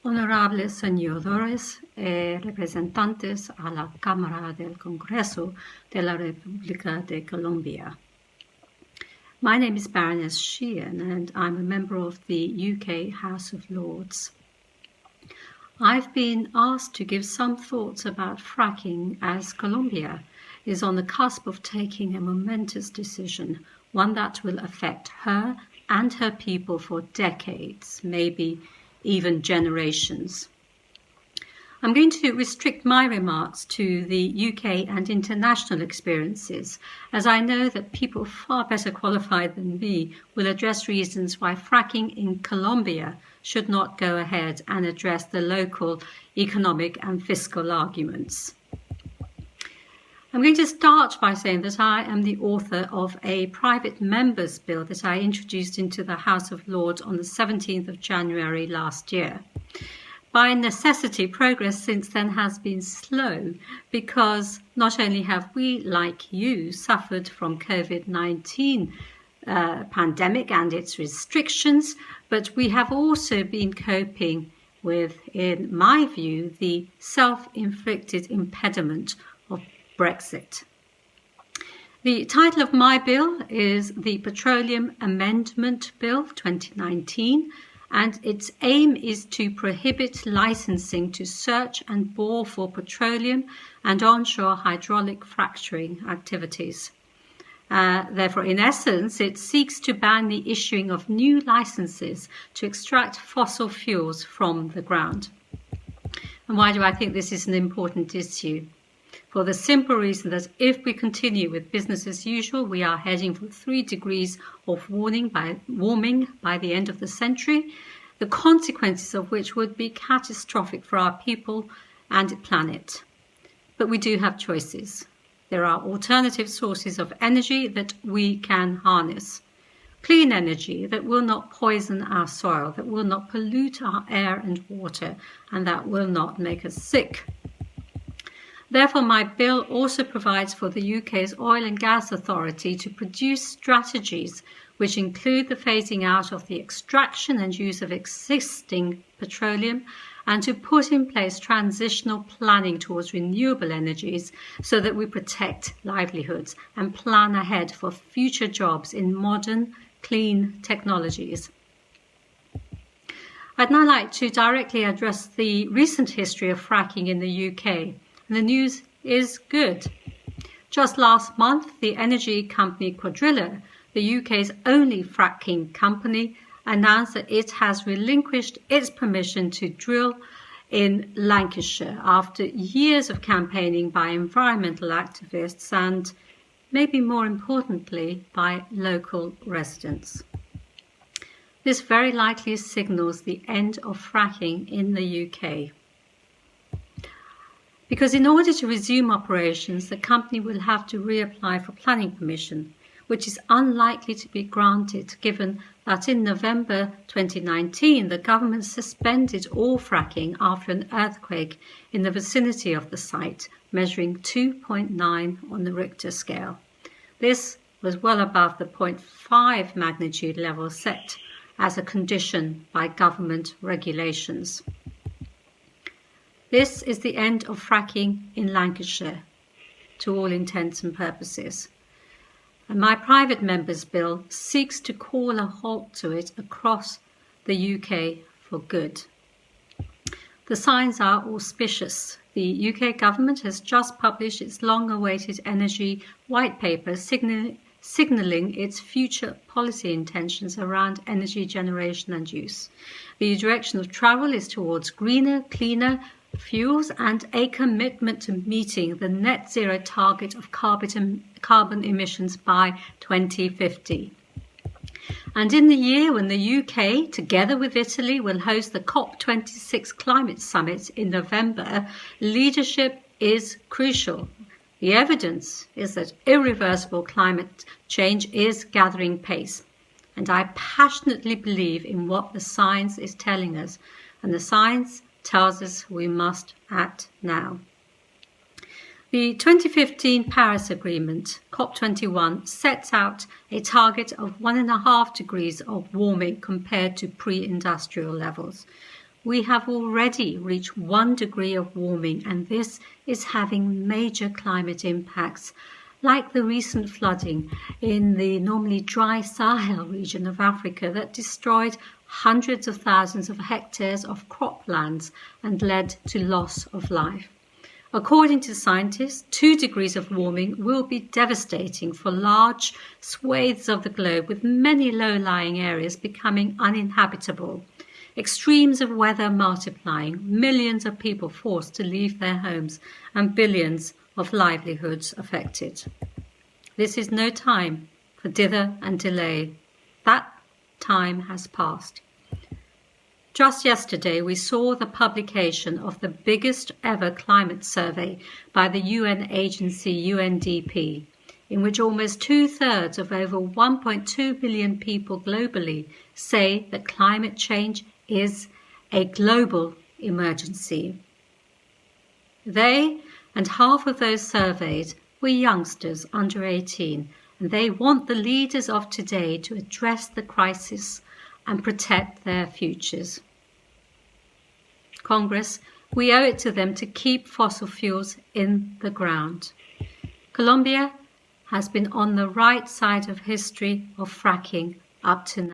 Honorables señores representantes a la Cámara del Congreso de la República de Colombia. My name is Baronesa Sheehan and I'm a member of the UK House of Lords. I've been asked to give some thoughts about fracking as Colombia is on the cusp of taking a momentous decision, one that will affect her and her people for decades, maybe even generations. I'm going to restrict my remarks to the UK and international experiences, as I know that people far better qualified than me will address reasons why fracking in Colombia should not go ahead and address the local economic and fiscal arguments. I'm going to start by saying that I am the author of a private member's bill that I introduced into the House of Lords on the 17th of January last year. By necessity, progress since then has been slow because not only have we, like you, suffered from COVID-19 pandemic and its restrictions, but we have also been coping with, in my view, the self-inflicted impediment of Brexit. The title of my bill is the Petroleum Amendment Bill 2019, and its aim is to prohibit licensing to search and bore for petroleum and onshore hydraulic fracturing activities. Therefore, in essence, it seeks to ban the issuing of new licenses to extract fossil fuels from the ground. And why do I think this is an important issue? For the simple reason that if we continue with business as usual, we are heading for 3 degrees of warming by the end of the century, the consequences of which would be catastrophic for our people and planet. But we do have choices. There are alternative sources of energy that we can harness. Clean energy that will not poison our soil, that will not pollute our air and water, and that will not make us sick. Therefore, my bill also provides for the UK's Oil and Gas Authority to produce strategies which include the phasing out of the extraction and use of existing petroleum and to put in place transitional planning towards renewable energies so that we protect livelihoods and plan ahead for future jobs in modern, clean technologies. I'd now like to directly address the recent history of fracking in the UK. The news is good. Just last month, the energy company Quadrilla, the UK's only fracking company, announced that it has relinquished its permission to drill in Lancashire after years of campaigning by environmental activists and, maybe more importantly, by local residents. This very likely signals the end of fracking in the UK. Because in order to resume operations, the company will have to reapply for planning permission, which is unlikely to be granted given that in November 2019, the government suspended all fracking after an earthquake in the vicinity of the site, measuring 2.9 on the Richter scale. This was well above the 0.5 magnitude level set as a condition by government regulations. This is the end of fracking in Lancashire, to all intents and purposes. And my private member's bill seeks to call a halt to it across the UK for good. The signs are auspicious. The UK government has just published its long-awaited energy white paper signalling its future policy intentions around energy generation and use. The direction of travel is towards greener, cleaner fuels and a commitment to meeting the net zero target of carbon emissions by 2050. And in the year when the UK, together with Italy, will host the COP26 climate summit in November, leadership is crucial. The evidence is that irreversible climate change is gathering pace. And I passionately believe in what the science is telling us. And the science tells us we must act now. The 2015 Paris Agreement, COP21, sets out a target of 1.5 degrees of warming compared to pre-industrial levels. We have already reached 1 degree of warming, and this is having major climate impacts, like the recent flooding in the normally dry Sahel region of Africa that destroyed hundreds of thousands of hectares of croplands and led to loss of life. According to scientists, 2 degrees of warming will be devastating for large swathes of the globe, with many low-lying areas becoming uninhabitable. Extremes of weather multiplying, millions of people forced to leave their homes, and billions of livelihoods affected. This is no time for dither and delay. That time has passed. Just yesterday, we saw the publication of the biggest ever climate survey by the UN agency UNDP, in which almost 2/3 of over 1.2 billion people globally say that climate change is a global emergency. They and half of those surveyed were youngsters under 18, and they want the leaders of today to address the crisis and protect their futures. Congress, we owe it to them to keep fossil fuels in the ground. Colombia has been on the right side of history of fracking up to now.